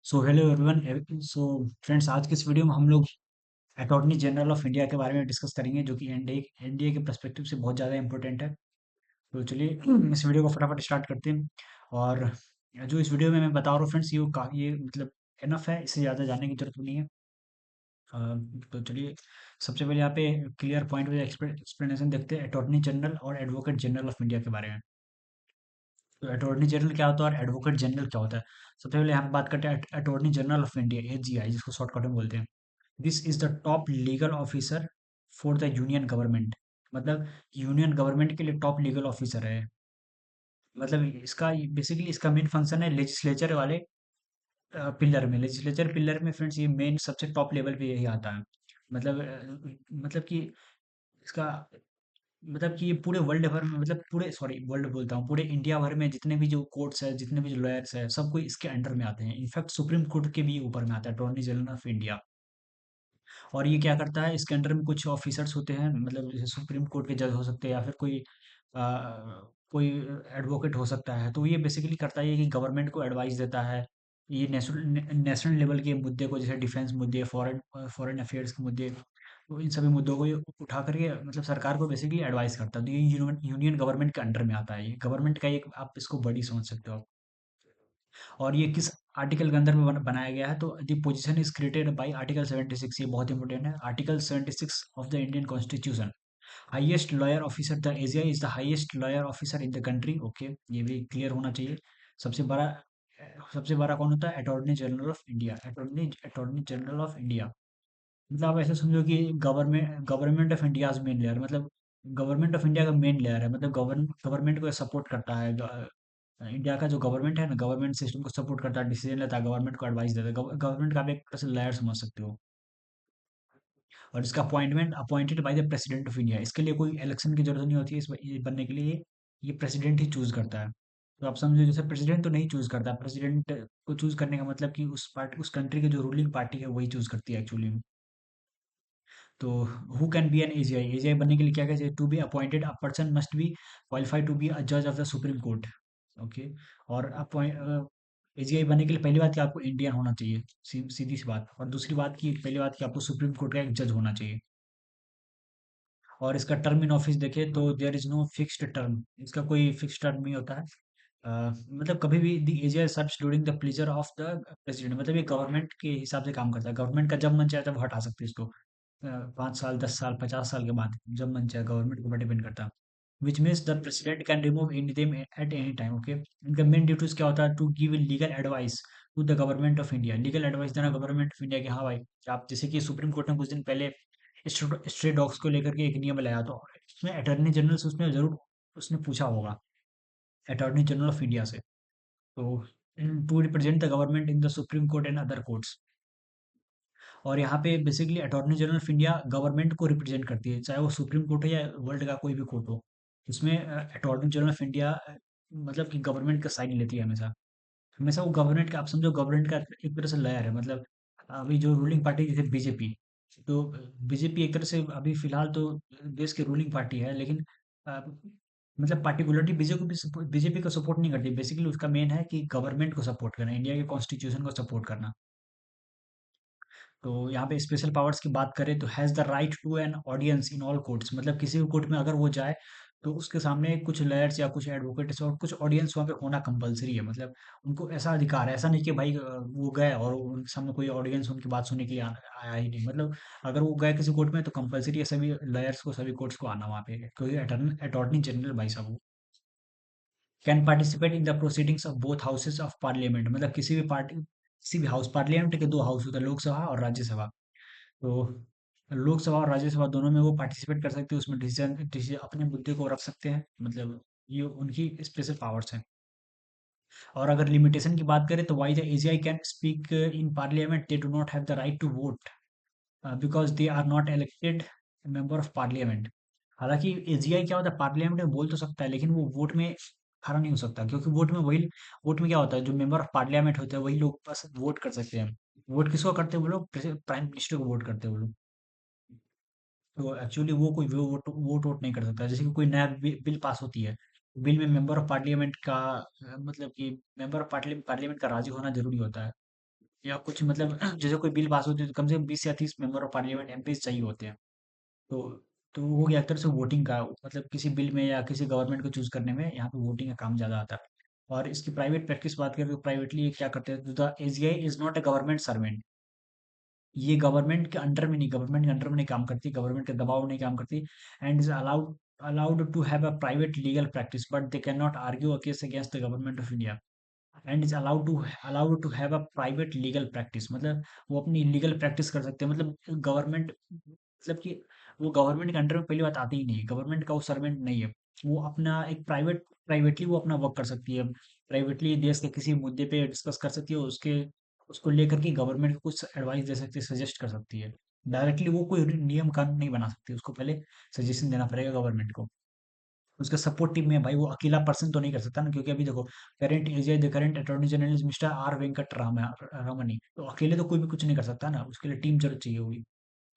So hello everyone. So friends, आज के इस वीडियो में हम लोग अटॉर्नी जनरल ऑफ इंडिया के बारे में डिस्कस करेंगे, जो कि एनडीए के पर्सपेक्टिव से बहुत ज़्यादा इंपॉर्टेंट है। तो चलिए इस वीडियो को फटाफट स्टार्ट करते हैं। और जो इस वीडियो में मैं बता रहा हूँ फ्रेंड्स, ये मतलब इनफ है, इससे ज़्यादा जानने की जरूरत नहीं है। अ, तो चलिए सबसे पहले यहाँ पे क्लियर पॉइंट वाइज एक्सप्लेनेशन देखते हैं अटॉर्नी जनरल और एडवोकेट जनरल ऑफ इंडिया के बारे में। तो अटॉर्नी जनरल क्या होता है और एडवोकेट जनरल क्या होता है? सबसे पहले यहाँ पे बात करते हैं attorney general of India, AGI, जिसको शॉर्टकट में बोलते हैं। This is the top legal officer for the union government. मतलब यूनियन गवर्नमेंट के लिए टॉप लीगल ऑफिसर है। मतलब इसका बेसिकली इसका मेन फंक्शन है लेजिस्लेचर वाले पिलर में। लेजिस्लेचर पिलर में फ्रेंड्स, ये मेन सबसे टॉप लेवल पे यही आता है। मतलब मतलब कि इसका मतलब कि ये पूरे वर्ल्ड भर में, मतलब पूरे, सॉरी वर्ल्ड बोलता हूँ, पूरे इंडिया भर में जितने भी जो कोर्ट्स है, जितने भी जो लॉयर्स है, सब कोई इसके अंडर में आते हैं। इनफैक्ट सुप्रीम कोर्ट के भी ऊपर में आता है अटॉर्नी जनरल ऑफ इंडिया। और ये क्या करता है, इसके अंडर में कुछ ऑफिसर्स होते हैं, मतलब जैसे सुप्रीम कोर्ट के जज हो सकते हैं, या फिर कोई एडवोकेट हो सकता है। तो ये बेसिकली करता है ये कि गवर्नमेंट को एडवाइस देता है। ये नेशनल नेशनल लेवल के मुद्दे को, जैसे डिफेंस मुद्दे, फॉरेन फॉरेन अफेयर्स के मुद्दे, तो इन सभी मुद्दों को ये उठा करके मतलब सरकार को बेसिकली एडवाइस करता है। तो ये यूनियन गवर्नमेंट के अंडर में आता है। ये गवर्नमेंट का एक, आप इसको बॉडी समझ सकते हो। और ये किस आर्टिकल के अंदर में बनाया गया है? तो the position is created by article 76। ये बहुत इंपॉर्टेंट है, article 76 of the Indian constitution. Highest lawyer officer, the AGI is the highest lawyer officer in the country. Okay, ये भी क्लियर होना चाहिए। सबसे बड़ा सबसे बड़ा कौन होता है? Attorney general of India. Attorney general of India. मतलब आप ऐसे समझो कि government government of India main layer, मतलब गवर्नमेंट ऑफ इंडिया का मेन लेयर है। मतलब गवर्नमेंट को सपोर्ट करता है। इंडिया का जो गवर्नमेंट है ना, गवर्नमेंट सिस्टम को सपोर्ट करता है, डिसीजन लेता है, गवर्नमेंट को एडवाइस देता है। गवर्नमेंट का आप एक तरह से लेयर समझ सकते हो। और इसका appointment appointed by the president of India. इसके लिए कोई इलेक्शन की जरूरत नहीं होती है, ये बनने के लिए ये प्रेसिडेंट ही चूज करता है। तो आप समझो, जैसे प्रेसिडेंट तो नहीं चूज करता, प्रेसिडेंट को चूज करने का मतलब कि उस कंट्री की जो रूलिंग पार्टी है वही चूज करती है एक्चुअली। तो who can be an AGI? AGI बनने के लिए क्या कहते हैं? To be appointed a person must be qualified to be a जज of the supreme court. Okay. और एजीआई बनने के लिए पहली बात कि आपको इंडियन होना चाहिए, सीधी सी बात। और दूसरी बात की, पहली बात कि आपको सुप्रीम कोर्ट का एक जज होना चाहिए। और इसका टर्म इन ऑफिस देखें तो there is no fixed term. इसका कोई फिक्स्ड टर्म नहीं होता है। मतलब कभी भी the AGI serves during the pleasure of the president. मतलब ये गवर्नमेंट के हिसाब से काम करता है। गवर्नमेंट का जब मन चाहे तब हटा सकते हैं इसको। 5 साल, 10 साल, 50 साल के बाद जब मन चाहे, गवर्नमेंट के ऊपर डिपेंड करता है। Which means the president can remove in them at any time. Okay. इनका मेन ड्यूटीज क्या होता है? To give legal advice to the government of India. Legal advice देना गवर्नमेंट ऑफ इंडिया की। हाँ भाई, आप जैसे कि सुप्रीम कोर्ट ने कुछ दिन पहले स्ट्रे डॉग्स को लेकर के एक नियम लाया, तो उसमें अटॉर्नी जनरल से उसने जरूर उसने पूछा होगा, अटॉर्नी जनरल ऑफ इंडिया से। तो to represent the government in the supreme Court and other courts. और यहाँ पे basically attorney general of India government को रिप्रेजेंट करती है, चाहे वो सुप्रीम कोर्ट हो या वर्ल्ड का कोई भी कोर्ट हो। इसमें अटॉर्नी जनरल ऑफ इंडिया मतलब कि गवर्नमेंट का साइड लेती है हमेशा। हमेशा वो गवर्नमेंट का, आप समझो गवर्नमेंट का एक तरह से लॉयर है। मतलब अभी जो रूलिंग पार्टी जैसे बीजेपी, तो बीजेपी एक तरह से अभी फिलहाल तो देश की रूलिंग पार्टी है, लेकिन अ, मतलब पार्टिकुलरली बीजेपी को सपोर्ट नहीं करती। बेसिकली उसका मेन है कि गवर्नमेंट को सपोर्ट करना, इंडिया के कॉन्स्टिट्यूशन को सपोर्ट करना। तो यहाँ पे स्पेशल पावर्स की बात करें तो has the right to an audience in all courts. मतलब किसी भी कोर्ट में अगर वो जाए तो उसके सामने कुछ लॉयर्स या कुछ एडवोकेट्स और कुछ ऑडियंस वहाँ पे होना कंपलसरी है। मतलब उनको ऐसा अधिकार है, ऐसा नहीं कि भाई वो गए और उनके सामने कोई ऑडियंस उनकी बात सुनने के लिए आया ही नहीं। मतलब अगर वो गए किसी कोर्ट में तो कंपलसरी है सभी लॉयर्स को, सभी कोर्ट्स को आना वहाँ पे, क्योंकि अटॉर्नी जनरल भाई साहब can participate in the proceedings of both houses of parliament. मतलब किसी भी हाउस, पार्लियामेंट के दो हाउस होते हैं, लोकसभा और राज्यसभा। तो लोकसभा और राज्यसभा दोनों में वो पार्टिसिपेट कर सकते हैं, उसमें डिसीजन डिसीजन अपने मुद्दे को रख सकते हैं। मतलब ये उनकी स्पेशल पावर्स हैं। और अगर लिमिटेशन की बात करें तो why the AGI can speak in parliament, they do not have the right to vote because they are not elected member of parliament. हालांकि एजीआई क्या होता है, पार्लियामेंट में बोल तो सकता है, लेकिन वो वोट में खड़ा नहीं हो सकता, क्योंकि वोट में क्या होता है, जो मेंबर ऑफ पार्लियामेंट होते हैं वही लोग बस वोट कर सकते हैं। वोट किसको करते हैं? वो लोग प्राइम मिनिस्टर को वोट करते हैं वो लोग। तो एक्चुअली वो कोई वोट वोट वोट नहीं कर सकता। जैसे कि कोई नया बिल पास होती है, बिल में मेंबर ऑफ पार्लियामेंट का मतलब कि मेंबर ऑफ पार्लियामेंट का राजी होना जरूरी होता है। या कुछ मतलब जैसे कोई बिल पास होती है तो कम से कम 20 या 30 मेंबर ऑफ पार्लियामेंट एमपीज चाहिए होते हैं। तो तो वो क्या एक तरह से वोटिंग का मतलब किसी बिल में या किसी गवर्नमेंट को चूज करने में यहाँ पे वोटिंग का काम ज्यादा आता है। और इसकी प्राइवेट प्रैक्टिस बात करें तो प्राइवेटली ये क्या करते हैं, the AGI is not a government servant. ये गवर्नमेंट के अंडर में नहीं, गवर्नमेंट के अंडर में नहीं काम करती, गवर्नमेंट के दबाव में नहीं काम करती। And is allowed to have a private legal practice but they can not argue a case against the government of India. And is allowed to have a private legal practice, मतलब वो अपनी legal practice कर सकते हैं। मतलब government मतलब कि वो गवर्नमेंट के अंडर में पहली बात आती ही नहीं है, गवर्नमेंट का वो सर्वेंट नहीं है। वो अपना एक प्राइवेटली वो अपना वर्क कर सकती है, प्राइवेटली देश के किसी मुद्दे पे डिस्कस कर सकती है, उसके उसको लेकर के गवर्नमेंट को कुछ एडवाइस दे सकती है, सजेस्ट कर सकती है। डायरेक्टली वो कोई नियम कानून नहीं बना सकती, उसको पहले सजेशन देना पड़ेगा गवर्नमेंट को। उसका सपोर्ट टीम में भाई वो अकेला पर्सन तो नहीं कर सकता ना, क्योंकि अभी देखो current AGI the current attorney general is mister R Venkat Ramani, तो अकेले तो कोई भी कुछ नहीं कर सकता ना, उसके लिए टीम जरूर चाहिए होगी।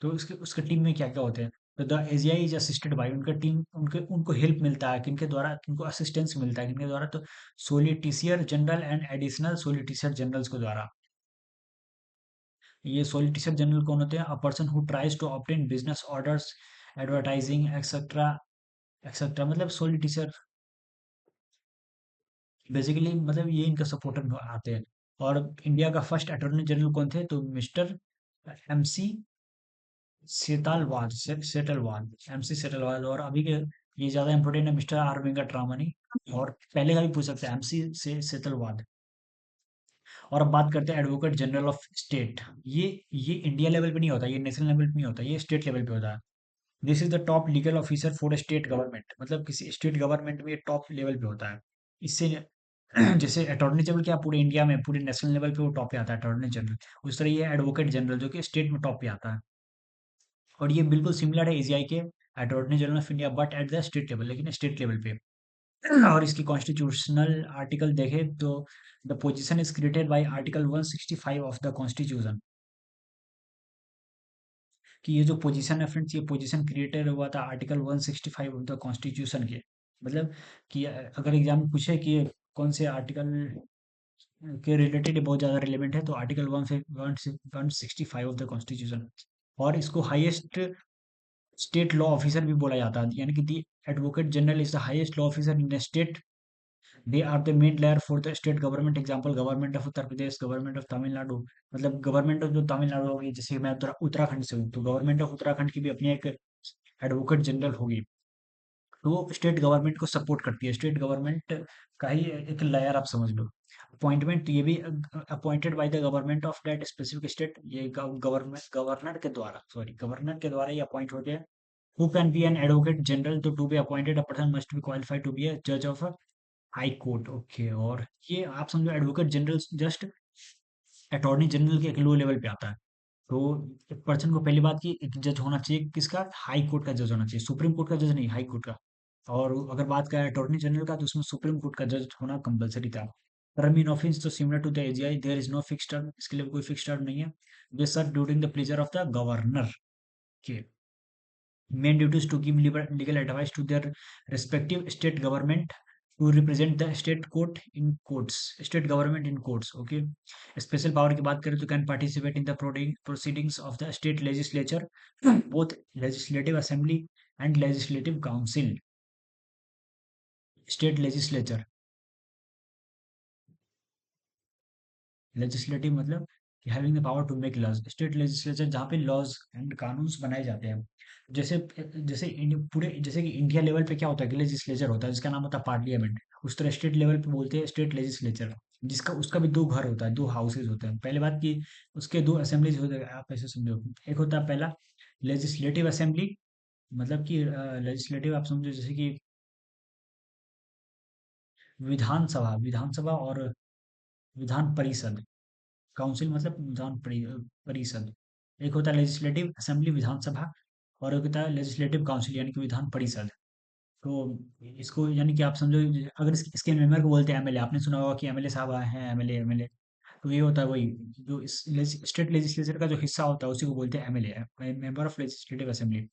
तो उसके उसके टीम में क्या क्या होते हैं, तो the AGI is assisted by उनका टीम, उनके उनको हेल्प मिलता है किनके द्वारा, किनको असिस्टेंस मिलता है किनके द्वारा, तो solicitor general and additional solicitor generals के द्वारा। ये सोलिटिसियर जनरल कौन होते हैं, a person who tries to obtain business orders, advertising etcetera etcetera, मतलब सोलिटिसियर बेसिकली मतलब ये इनका सपोर्टर में आते हैं। और इंडिया का फर्स्ट अटॉर्नी जनरल कौन थे, तो मिस्टर एमसी सेटलवाद। और अभी के ये ज्यादा इंपोर्टेंट है, मिस्टर आर वेंकट रामनी। और पहले का भी पूछ सकते हैं, एमसी से सेतलवाद। और अब बात करते हैं एडवोकेट जनरल ऑफ स्टेट। ये इंडिया लेवल पे नहीं होता, ये नेशनल लेवल पे नहीं होता, ये स्टेट लेवल पे होता है। This is the top legal officer for state government, मतलब किसी स्टेट गवर्नमेंट में ये टॉप लेवल पे होता है। इससे जैसे अटॉर्नी जनरल क्या पूरे इंडिया में पूरे नेशनल लेवल पे वो टॉप पे आता है अटॉर्नी जनरल, उस तरह ये एडवोकेट जनरल जो कि स्टेट में टॉप पे आता है। और ये बिल्कुल सिमिलर है एजीआई के attorney general of India but at the state level, लेकिन स्टेट लेवल पे। और इसकी कॉन्स्टिट्यूशनल आर्टिकल देखें तो the position is created by article 165 of the constitution. कि ये जो पोजीशन है फ्रेंड्स, ये पोजीशन क्रिएटेड हुआ था आर्टिकल 165 ऑफ द कॉन्स्टिट्यूशन के। मतलब कि अगर एग्जाम में पूछे कि ये कौन से आर्टिकल के रिलेटेड बहुत ज्यादा रिलेवेंट है, तो आर्टिकल 165 ऑफ द कॉन्स्टिट्यूशन। और इसको हाईएस्ट स्टेट लॉ ऑफिसर भी बोला जाता है, यानी कि the advocate general is the highest law officer in the state. They are the main lawyer for the state government, example government of Uttar Pradesh, government of Tamil Nadu. मतलब government of जो तमिलनाडु होगी, जैसे मैं उत्तराखंड से हूँ, तो गवर्नमेंट ऑफ उत्तराखंड की भी अपनी एक एडवोकेट जनरल होगी। तो वो स्टेट गवर्नमेंट को सपोर्ट करती है, स्टेट गवर्नमेंट का ही एक लेयर आप समझ लो। अपॉइंटमेंट ये भी appointed by the government of that specific state, ये गवर्नमेंट गवर्नर के द्वारा ये अपॉइंट होते हैं। Who can be an advocate general? To be appointed, a person must be qualified to be a judge of a high court. Okay, और ये आप समझो advocate general just attorney general के एक लो लेवल पे आता है। तो एक पर्सन को पहली बात की एक जज होना चाहिए, किसका, हाई कोर्ट का जज होना चाहिए, सुप्रीम कोर्ट का जज नहीं, हाई कोर्ट का। और अगर बात करें अटॉर्नी जनरल का, तो उसमें सुप्रीम कोर्ट का जज होना कंपलसरी था। टर्म इन ऑफिस तो similar to the AGI, there is no fix term, इसके लिए कोई फिक्स टर्म नहीं है। They serve during the pleasure of the governor के। Main duties to give legal advice to their respective state government, to represent the state court in courts, state government in courts. Okay, special power की बात करें तो can participate in the proceedings of the state legislature, both legislative assembly and legislative council. State legislature, legislative मतलब having the power to make laws, state legislature जहाँ पे laws and कानून्स बनाए जाते हैं। जैसे जैसे पूरे जैसे कि इंडिया लेवल पे क्या होता है कि लेजिस्लेचर होता है जिसका नाम होता है पार्लियामेंट, उस तरह स्टेट लेवल पे बोलते हैं स्टेट लेजिस्लेचर, जिसका उसका भी दो घर होता है, दो हाउसेज होते हैं। पहले बात की उसके दो असेंबलीज होते हैं, आप ऐसे समझो। एक होता है पहला लेजिस्लेटिव असेंबली, मतलब कि लेजिस्लेटिव आप समझो जैसे कि विधानसभा और विधान परिषद, काउंसिल मतलब परिषद। एक होता है लेजिस्लेटिव असेंबली विधानसभा, और एक होता है लेजिस्लेटिव काउंसिल यानी कि विधान परिषद। तो इसको यानी कि आप समझो, अगर इसके मेंबर को बोलते हैं एमएलए, आपने सुना होगा कि एमएलए साहब आए हैं, एमएलए एमएलए। तो ये होता है वही, जो इस स्टेट लेजिस्लेचर का जो हिस्सा होता है उसी को बोलते हैं MLA, member of legislative assembly.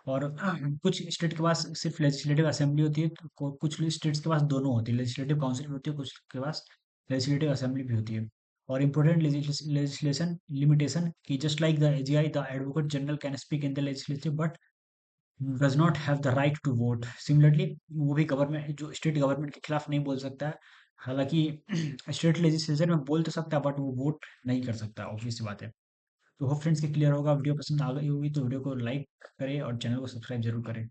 और कुछ स्टेट के पास सिर्फ लेजिस्लेटिव असेंबली होती है, तो कुछ स्टेट्स के पास दोनों होती है, लेजिस्लेटिव काउंसिल भी होती है, कुछ के पास लेजिस्लेटिव असेंबली भी होती है। और इम्पोर्टेंट लेजिस्लेशन लिमिटेशन कि just like the AGI the advocate general can speak in the legislative but does not have the right to vote. Similarly वो भी गवर्नमेंट जो स्टेट गवर्नमेंट के खिलाफ नहीं बोल सकता है। हालांकि स्टेट लेजिस्लेचर में बोल तो सकता है बट वो वोट नहीं कर सकता, ऑब्वियस सी बात है। तो होप फ्रेंड्स के क्लियर होगा। वीडियो पसंद आ गई होगी तो वीडियो को लाइक करें और चैनल को सब्सक्राइब जरूर करें।